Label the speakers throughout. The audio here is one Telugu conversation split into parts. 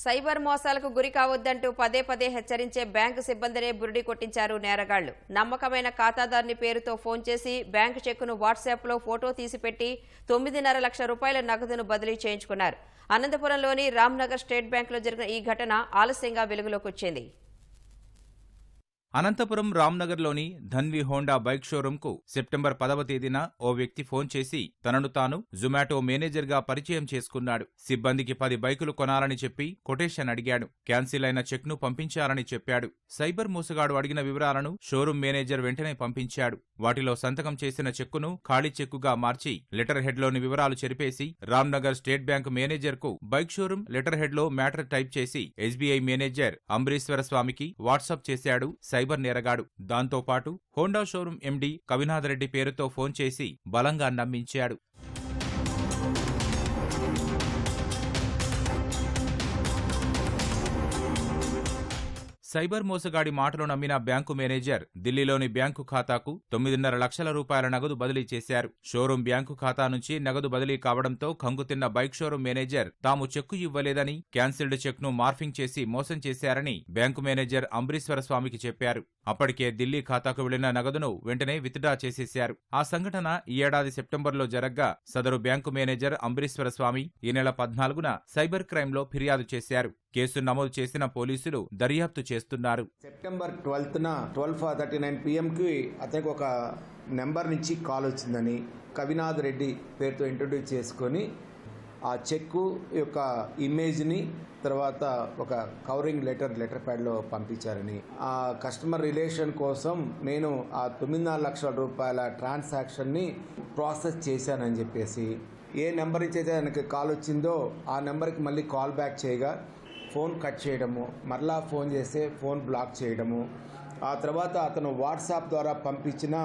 Speaker 1: సైబర్ మోసాలకు గురి కావద్దంటూ పదే పదే హెచ్చరించే బ్యాంకు సిబ్బందినే బురిడి కొట్టించారు నేరగాళ్లు. నమ్మకమైన ఖాతాదారుని పేరుతో ఫోన్ చేసి బ్యాంకు చెక్కును వాట్సాప్లో ఫోటో తీసిపెట్టి 9.5 లక్షల రూపాయల నగదును బదిలీ చేయించుకున్నారు. అనంతపురంలోని రామ్నగర్ స్టేట్ బ్యాంకులో జరిగిన ఈ ఘటన ఆలస్యంగా వెలుగులోకి వచ్చింది.
Speaker 2: Anantapuram రామ్నగర్లోని Dhanvi Honda bike షోరూంకు September 10వ తేదీన ఓ వ్యక్తి ఫోన్ చేసి తనను తాను జొమాటో మేనేజర్గా పరిచయం చేసుకున్నాడు. సిబ్బందికి 10 బైకులు కొనాలని చెప్పి కొటేషన్ అడిగాడు. క్యాన్సిల్ అయిన చెక్ను పంపించాలని చెప్పాడు. సైబర్ మోసగాడు అడిగిన వివరాలను షోరూం మేనేజర్ వెంటనే పంపించాడు. వాటిలో సంతకం చేసిన చెక్కును ఖాళీ చెక్కుగా మార్చి లెటర్ హెడ్లోని వివరాలు చెరిపేసి రామ్నగర్ స్టేట్ బ్యాంకు మేనేజర్కు బైక్ షోరూం లెటర్ హెడ్లో మ్యాటర్ టైప్ చేసి ఎస్బీఐ మేనేజర్ అంబరీశ్వర స్వామికి వాట్సాప్ చేశాడు సైబర్ నేరగాడు. దాంతోపాటు హోండా షోరూం ఎండీ కవినాథరెడ్డి పేరుతో ఫోన్ చేసి బలంగా నమ్మించాడు. సైబర్ మోసగాడి మాటలు నమ్మిన బ్యాంకు మేనేజర్ ఢిల్లీలోని బ్యాంకు ఖాతాకు 9.5 లక్షల రూపాయల నగదు బదిలీ చేశారు. షోరూం బ్యాంకు ఖాతా నుంచి నగదు బదిలీ కావడంతో కంగుతిన్న బైక్ షోరూం మేనేజర్ తాము చెక్కు ఇవ్వలేదని, క్యాన్సిల్డ్ చెక్ను మార్ఫింగ్ చేసి మోసం చేశారని బ్యాంకు మేనేజర్ అంబరీశ్వర స్వామికి చెప్పారు. అప్పటికే ఢిల్లీ ఖాతాకు వెళ్లిన నగదును వెంటనే విత్డ్రా చేసేశారు. ఆ సంఘటన ఈ ఏడాది సెప్టెంబర్లో జరగ్గా సదరు బ్యాంకు మేనేజర్ అంబరీశ్వర స్వామి ఈ నెల 14న సైబర్ క్రైమ్లో ఫిర్యాదు చేశారు. కేసు నమోదు చేసిన పోలీసులు దర్యాప్తు చేస్తున్నారు.
Speaker 3: సెప్టెంబర్ 12న 12:39 PM అతనికి ఒక నెంబర్ నుంచి కాల్ వచ్చిందని కవినాథ్ రెడ్డి పేరుతో ఇంట్రొడ్యూస్ చేసుకొని ఆ చెక్కు యొక్క ఇమేజ్ని తర్వాత ఒక కవరింగ్ లెటర్ ప్యాడ్లో పంపించారని, ఆ కస్టమర్ రిలేషన్ కోసం నేను ఆ 9.5 లక్షల రూపాయల ట్రాన్సాక్షన్ని ప్రాసెస్ చేశానని చెప్పేసి ఏ నెంబర్ నుంచి అయితే ఆయనకి కాల్ వచ్చిందో ఆ నెంబర్కి మళ్ళీ కాల్ బ్యాక్ చేయగా ఫోన్ కట్ చేయడము, మరలా ఫోన్ చేస్తే ఫోన్ బ్లాక్ చేయడము, ఆ తర్వాత అతను వాట్సాప్ ద్వారా పంపించిన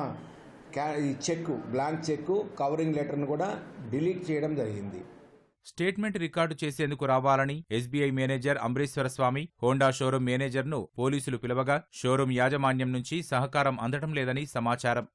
Speaker 3: ఈ చెక్కు బ్లాంక్ చెక్కు కవరింగ్ లెటర్ను కూడా డిలీట్ చేయడం జరిగింది.
Speaker 2: స్టేట్మెంట్ రికార్డు చేసేందుకు రావాలని ఎస్బీఐ మేనేజర్ అంబరీశ్వర స్వామి హోండా షోరూం మేనేజర్ను పోలీసులు పిలవగా షోరూం యాజమాన్యం నుంచి సహకారం అందడం లేదని సమాచారం.